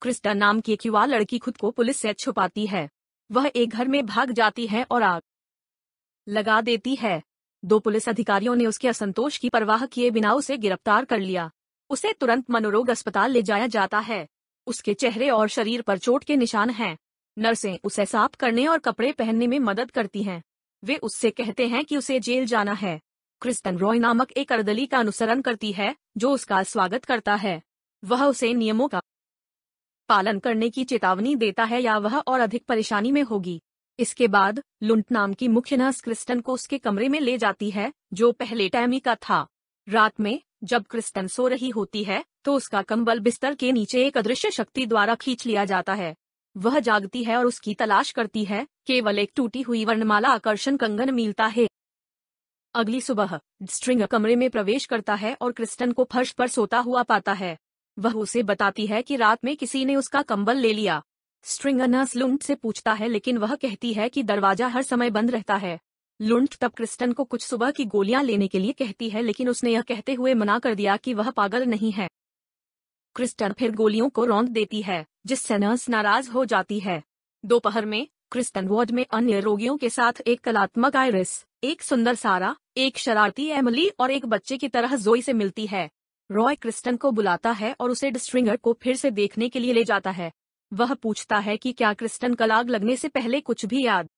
Kristen नाम की एक युवा लड़की खुद को पुलिस से छुपाती है। वह एक घर में भाग जाती है और आग लगा देती है। दो पुलिस अधिकारियों ने उसके असंतोष की परवाह किए बिना उसे गिरफ्तार कर लिया। उसे तुरंत मनोरोग अस्पताल ले जाया जाता है। उसके चेहरे और शरीर पर चोट के निशान हैं। नर्सें उसे साफ करने और कपड़े पहनने में मदद करती हैं। वे उससे कहते हैं कि उसे जेल जाना है। क्रिस्टन रॉय नामक एक अर्दली का अनुसरण करती है जो उसका स्वागत करता है। वह उसे नियमों का पालन करने की चेतावनी देता है या वह और अधिक परेशानी में होगी। इसके बाद लुंट नाम की मुख्य नर्स क्रिस्टन को उसके कमरे में ले जाती है जो पहले टैमी का था। रात में जब क्रिस्टन सो रही होती है तो उसका कंबल बिस्तर के नीचे एक अदृश्य शक्ति द्वारा खींच लिया जाता है। वह जागती है और उसकी तलाश करती है। केवल एक टूटी हुई वर्णमाला आकर्षण कंगन मिलता है। अगली सुबह स्ट्रिंगर कमरे में प्रवेश करता है और क्रिस्टन को फर्श पर सोता हुआ पाता है। वह उसे बताती है कि रात में किसी ने उसका कंबल ले लिया। स्ट्रिंगर नर्स लुंट से पूछता है लेकिन वह कहती है कि दरवाजा हर समय बंद रहता है। लुंट तब क्रिस्टन को कुछ सुबह की गोलियां लेने के लिए कहती है लेकिन उसने यह कहते हुए मना कर दिया कि वह पागल नहीं है। क्रिस्टन फिर गोलियों को रौंद देती है जिससे नर्स नाराज हो जाती है। दोपहर में क्रिस्टन वार्ड में अन्य रोगियों के साथ एक कलात्मक आइरिस, एक सुंदर सारा, एक शरारती एमिली और एक बच्चे की तरह जोई से मिलती है। रॉय क्रिस्टन को बुलाता है और उसे स्ट्रिंगर को फिर से देखने के लिए ले जाता है। वह पूछता है कि क्या क्रिस्टन कल आग लगने से पहले कुछ भी याद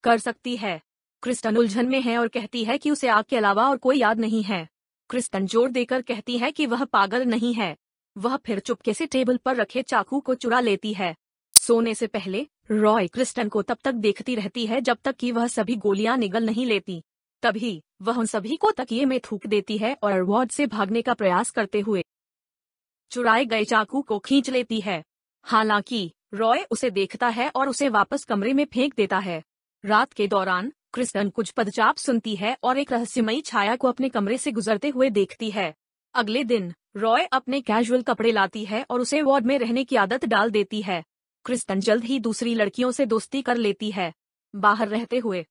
कर सकती है। क्रिस्टन उलझन में है और कहती है कि उसे आग के अलावा और कोई याद नहीं है। क्रिस्टन जोर देकर कहती है कि वह पागल नहीं है। वह फिर चुपके से टेबल पर रखे चाकू को चुरा लेती है। सोने से पहले रॉय क्रिस्टन को तब तक देखती रहती है जब तक कि वह सभी गोलियां निगल नहीं लेती। तभी वह उन सभी को तकिए में थूक देती है और वार्ड से भागने का प्रयास करते हुए चुराए गए चाकू को खींच लेती है। हालांकि रॉय उसे देखता है और उसे वापस कमरे में फेंक देता है। रात के दौरान क्रिस्टन कुछ पदचाप सुनती है और एक रहस्यमयी छाया को अपने कमरे से गुजरते हुए देखती है। अगले दिन रॉय अपने कैजुअल कपड़े लाती है और उसे वार्ड में रहने की आदत डाल देती है। क्रिस्टन जल्द ही दूसरी लड़कियों से दोस्ती कर लेती है। बाहर रहते हुए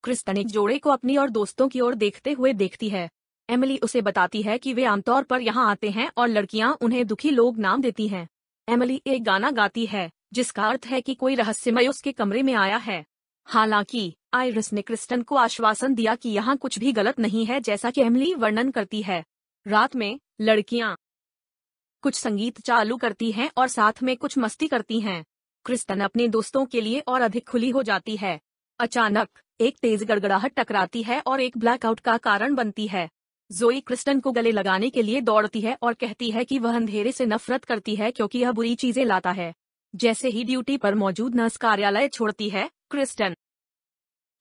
क्रिस्टन एक जोड़े को अपनी और दोस्तों की ओर देखते हुए देखती है। एमिली उसे बताती है कि वे आमतौर पर यहाँ आते हैं और लड़कियाँ उन्हें दुखी लोग नाम देती हैं। एमिली एक गाना गाती है जिसका अर्थ है कि कोई रहस्यमय उसके कमरे में आया है। हालांकि आइरिस ने क्रिस्टन को आश्वासन दिया कि यहाँ कुछ भी गलत नहीं है जैसा कि एमिली वर्णन करती है। रात में लड़कियाँ कुछ संगीत चालू करती हैं और साथ में कुछ मस्ती करती हैं। क्रिस्टन अपने दोस्तों के लिए और अधिक खुली हो जाती है। अचानक एक तेज गड़गड़ाहट टकराती है और एक ब्लैकआउट का कारण बनती है। जोई क्रिस्टन को गले लगाने के लिए दौड़ती है और कहती है कि वह अंधेरे से नफरत करती है क्योंकि यह बुरी चीजें लाता है। जैसे ही ड्यूटी पर मौजूद नर्स कार्यालय छोड़ती है, क्रिस्टन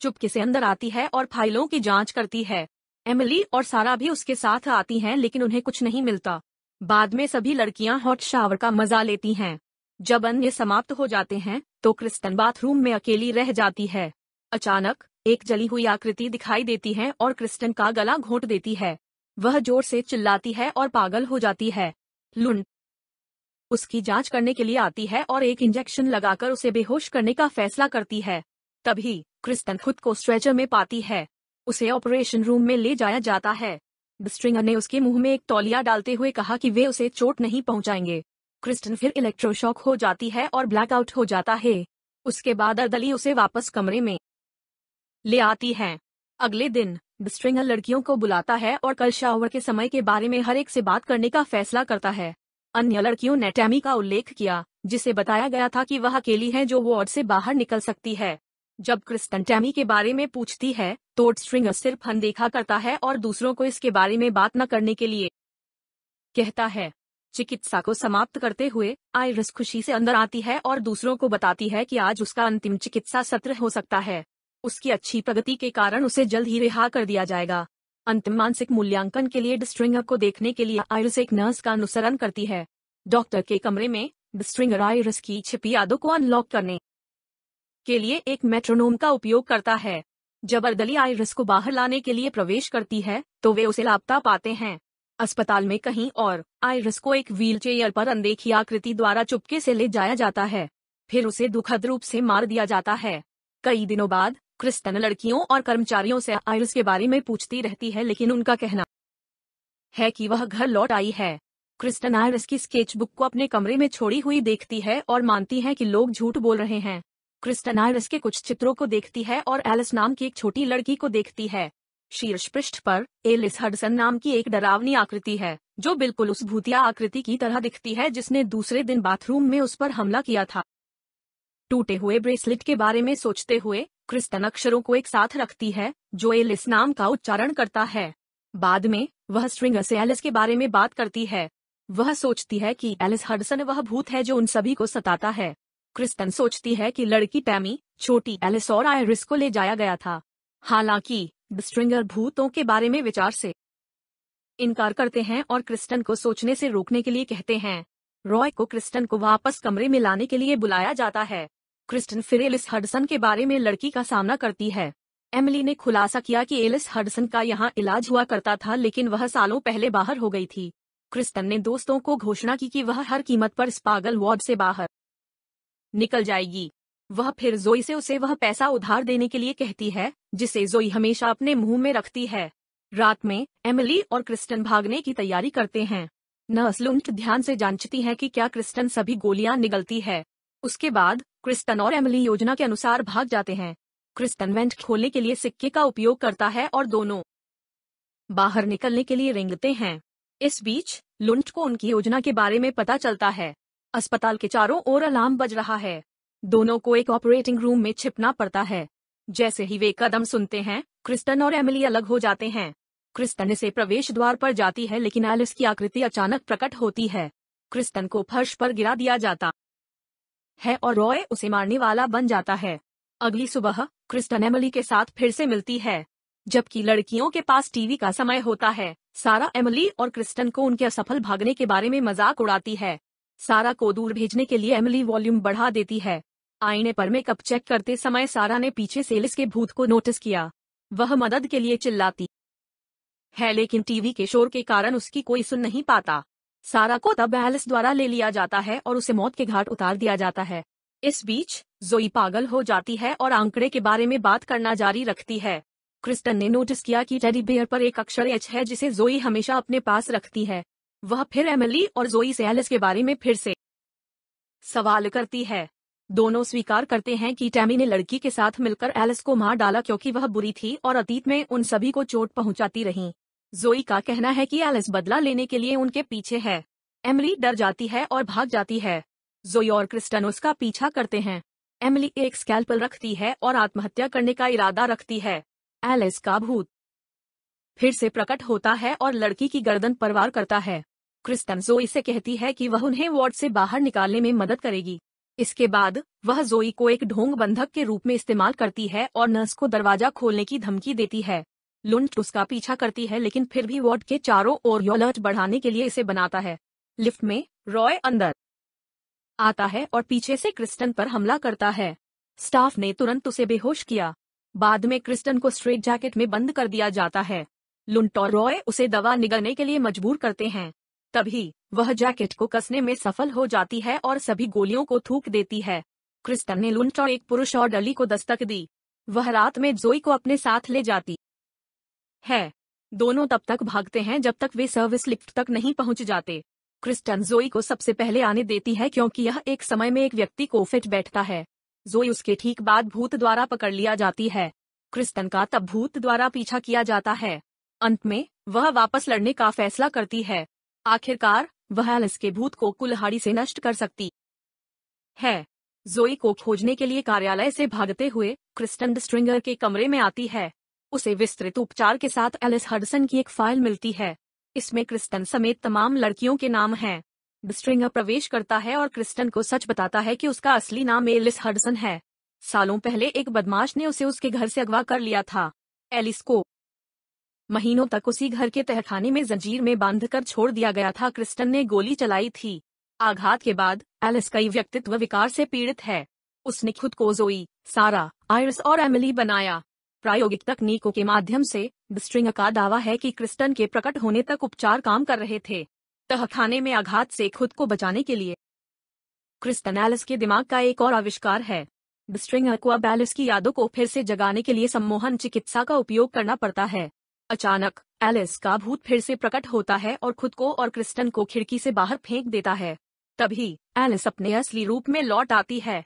चुपके से अंदर आती है और फाइलों की जांच करती है। एमिली और सारा भी उसके साथ आती हैं लेकिन उन्हें कुछ नहीं मिलता। बाद में सभी लड़कियां हॉट शावर का मजा लेती हैं। जब अन्य समाप्त हो जाते हैं तो क्रिस्टन बाथरूम में अकेली रह जाती है। अचानक एक जली हुई आकृति दिखाई देती है और क्रिस्टन का गला घोंट देती है। वह जोर से चिल्लाती है और पागल हो जाती है। लुंट उसकी जांच करने के लिए आती है और एक इंजेक्शन लगाकर उसे बेहोश करने का फैसला करती है। तभी क्रिस्टन खुद को स्ट्रेचर में पाती है। उसे ऑपरेशन रूम में ले जाया जाता है। स्ट्रिंगर ने उसके मुंह में एक तौलिया डालते हुए कहा कि वे उसे चोट नहीं पहुंचाएंगे। क्रिस्टन फिर इलेक्ट्रोशॉक हो जाती है और ब्लैकआउट हो जाता है। उसके बाद अर्दली उसे वापस कमरे में ले आती है। अगले दिन स्ट्रिंगर लड़कियों को बुलाता है और कल शावर के समय के बारे में हर एक से बात करने का फैसला करता है। अन्य लड़कियों ने टैमी का उल्लेख किया जिसे बताया गया था कि वह अकेली है जो वार्ड से बाहर निकल सकती है। जब क्रिस्टन टैमी के बारे में पूछती है तो स्ट्रिंगर सिर्फ अनदेखा करता है और दूसरों को इसके बारे में बात न करने के लिए कहता है। चिकित्सा को समाप्त करते हुए आइरिस खुशी से अंदर आती है और दूसरों को बताती है कि आज उसका अंतिम चिकित्सा सत्र हो सकता है। उसकी अच्छी प्रगति के कारण उसे जल्द ही रिहा कर दिया जाएगा। अंतिम मानसिक मूल्यांकन के लिए स्ट्रिंगर को देखने के लिए आइरिस एक नर्स का अनुसरण करती है। डॉक्टर के कमरे में स्ट्रिंगर आइरिस की छिपी यादों को अनलॉक करने के लिए एक मेट्रोनोम का उपयोग करता है। जब अर्दली आइरिस को बाहर लाने के लिए प्रवेश करती है तो वे उसे लापता पाते हैं। अस्पताल में कहीं और आइरिस को एक व्हीलचेयर पर अनदेखी आकृति द्वारा चुपके से ले जाया जाता है। फिर उसे दुखद रूप से मार दिया जाता है। कई दिनों बाद क्रिस्टन लड़कियों और कर्मचारियों से आइरिस के बारे में पूछती रहती है लेकिन उनका कहना है कि वह घर लौट आई है। क्रिस्टन आयरिस की स्केचबुक को अपने कमरे में छोड़ी हुई देखती है और मानती है कि लोग झूठ बोल रहे हैं। क्रिस्टन आयरिस के कुछ चित्रों को देखती है और एलिस नाम की एक छोटी लड़की को देखती है। शीर्ष पृष्ठ पर एलिस हडसन नाम की एक डरावनी आकृति है, जो बिल्कुल उस भूतिया आकृति की तरह दिखती है जिसने दूसरे दिन बाथरूम में उस पर हमला किया था। टूटे हुए ब्रेसलेट के बारे में सोचते हुए क्रिस्टन अक्षरों को एक साथ रखती है जो एलिस नाम का उच्चारण करता है। बाद में वह स्ट्रिंगर से एलिस के बारे में बात करती है। वह सोचती है कि एलिस हडसन वह भूत है जो उन सभी को सताता है। क्रिस्टन सोचती है कि लड़की टैमी, छोटी एलिस और आयरिस को ले जाया गया था। हालांकि स्ट्रिंगर भूतों के बारे में विचार से इनकार करते हैं और क्रिस्टन को सोचने से रोकने के लिए कहते हैं। रॉय को क्रिस्टन को वापस कमरे में लाने के लिए बुलाया जाता है। क्रिस्टन फिर एलिस हडसन के बारे में लड़की का सामना करती है। एमिली ने खुलासा किया कि एलिस हडसन का यहाँ इलाज हुआ करता था, लेकिन वह सालों पहले बाहर हो गई थी। क्रिस्टन ने दोस्तों को घोषणा की कि वह हर कीमत पर इस पागल वार्ड से बाहर निकल जाएगी। वह फिर जोई से उसे वह पैसा उधार देने के लिए कहती है जिसे जोई हमेशा अपने मुंह में रखती है। रात में एमिली और क्रिस्टन भागने की तैयारी करते हैं। नर्स लुंट ध्यान से जांचती है कि क्या क्रिस्टन सभी गोलियां निगलती है। उसके बाद क्रिस्टन और एमिली योजना के अनुसार भाग जाते हैं। क्रिस्टन वेंट खोलने के लिए सिक्के का उपयोग करता है और दोनों बाहर निकलने के लिए रेंगते हैं। इस बीच लुंट को उनकी योजना के बारे में पता चलता है। अस्पताल के चारों ओर अलार्म बज रहा है। दोनों को एक ऑपरेटिंग रूम में छिपना पड़ता है। जैसे ही वे कदम सुनते हैं, क्रिस्टन और एमिली अलग हो जाते हैं। क्रिस्टन से प्रवेश द्वार पर जाती है, लेकिन एलिस की आकृति अचानक प्रकट होती है। क्रिस्टन को फर्श पर गिरा दिया जाता है और रॉय उसे मारने वाला बन जाता है। अगली सुबह क्रिस्टन एमिली के साथ फिर से मिलती है। जबकि लड़कियों के पास टीवी का समय होता है, सारा एमिली और क्रिस्टन को उनके असफल भागने के बारे में मजाक उड़ाती है। सारा को दूर भेजने के लिए एमिली वॉल्यूम बढ़ा देती है। आईने पर मेकअप चेक करते समय सारा ने पीछे से एलिस के भूत को नोटिस किया। वह मदद के लिए चिल्लाती है, लेकिन टीवी के शोर के कारण उसकी कोई सुन नहीं पाता। सारा को तब एलिस द्वारा ले लिया जाता है और उसे मौत के घाट उतार दिया जाता है। इस बीच जोई पागल हो जाती है और आंकड़े के बारे में बात करना जारी रखती है। क्रिस्टन ने नोटिस किया कि टेडी बेयर पर एक अक्षर एच है जिसे जोई हमेशा अपने पास रखती है। वह फिर एमिली और जोई से एलिस के बारे में फिर से सवाल करती है। दोनों स्वीकार करते हैं कि टैमी ने लड़की के साथ मिलकर एलिस को मार डाला क्योंकि वह बुरी थी और अतीत में उन सभी को चोट पहुंचाती रही। जोई का कहना है कि एलिस बदला लेने के लिए उनके पीछे है। एमिली डर जाती है और भाग जाती है। जोई और क्रिस्टन उसका पीछा करते हैं। एमिली एक स्कैल्पल रखती है और आत्महत्या करने का इरादा रखती है। एलिस का भूत फिर से प्रकट होता है और लड़की की गर्दन पर वार करता है। क्रिस्टन जोई से कहती है कि वह उन्हें वार्ड से बाहर निकालने में मदद करेगी। इसके बाद वह जोई को एक ढोंग बंधक के रूप में इस्तेमाल करती है और नर्स को दरवाजा खोलने की धमकी देती है। लुंट उसका पीछा करती है, लेकिन फिर भी वार्ड के चारों ओर अलर्ट बढ़ाने के लिए इसे बनाता है। लिफ्ट में रॉय अंदर आता है और पीछे से क्रिस्टन पर हमला करता है। स्टाफ ने तुरंत उसे बेहोश किया। बाद में क्रिस्टन को स्ट्रेट जैकेट में बंद कर दिया जाता है। लुंट और रॉय उसे दवा निगलने के लिए मजबूर करते हैं। तभी वह जैकेट को कसने में सफल हो जाती है और सभी गोलियों को थूक देती है। क्रिस्टन ने लुंट और एक पुरुष और डली को दस्तक दी। वह रात में जोई को अपने साथ ले जाती है। दोनों तब तक भागते हैं जब तक वे सर्विस लिफ्ट तक नहीं पहुंच जाते। क्रिस्टन जोई को सबसे पहले आने देती है क्योंकि यह एक समय में एक व्यक्ति को फिट बैठता है। जोई उसके ठीक बाद भूत द्वारा पकड़ लिया जाती है। क्रिस्टन का तब भूत द्वारा पीछा किया जाता है। अंत में वह वापस लड़ने का फैसला करती है। आखिरकार वह एलिस के भूत को कुल्हाड़ी से नष्ट कर सकती है। जोई को खोजने के लिए कार्यालय से भागते हुए क्रिस्टन स्ट्रिंगर के कमरे में आती है। उसे विस्तृत उपचार के साथ एलिस हडसन की एक फाइल मिलती है। इसमें क्रिस्टन समेत तमाम लड़कियों के नाम हैं। स्ट्रिंगर प्रवेश करता है और क्रिस्टन को सच बताता है कि उसका असली नाम एलिस हडसन है। सालों पहले एक बदमाश ने उसे उसके घर से अगवा कर लिया था। एलिस को महीनों तक उसी घर के तहखाने में जंजीर में बांधकर छोड़ दिया गया था। क्रिस्टन ने गोली चलाई थी। आघात के बाद एलिस कई व्यक्तित्व विकार से पीड़ित है। उसने खुद को जोई, सारा, आयरिस और एमिली बनाया। प्रायोगिक तकनीकों के माध्यम से स्ट्रिंगर का दावा है कि क्रिस्टन के प्रकट होने तक उपचार काम कर रहे थे। तहखाने में आघात से खुद को बचाने के लिए क्रिस्टन एलिस के दिमाग का एक और आविष्कार है। स्ट्रिंगर को अब एलिस की यादों को फिर से जगाने के लिए सम्मोहन चिकित्सा का उपयोग करना पड़ता है। अचानक एलिस का भूत फिर से प्रकट होता है और खुद को और क्रिस्टन को खिड़की से बाहर फेंक देता है। तभी एलिस अपने असली रूप में लौट आती है।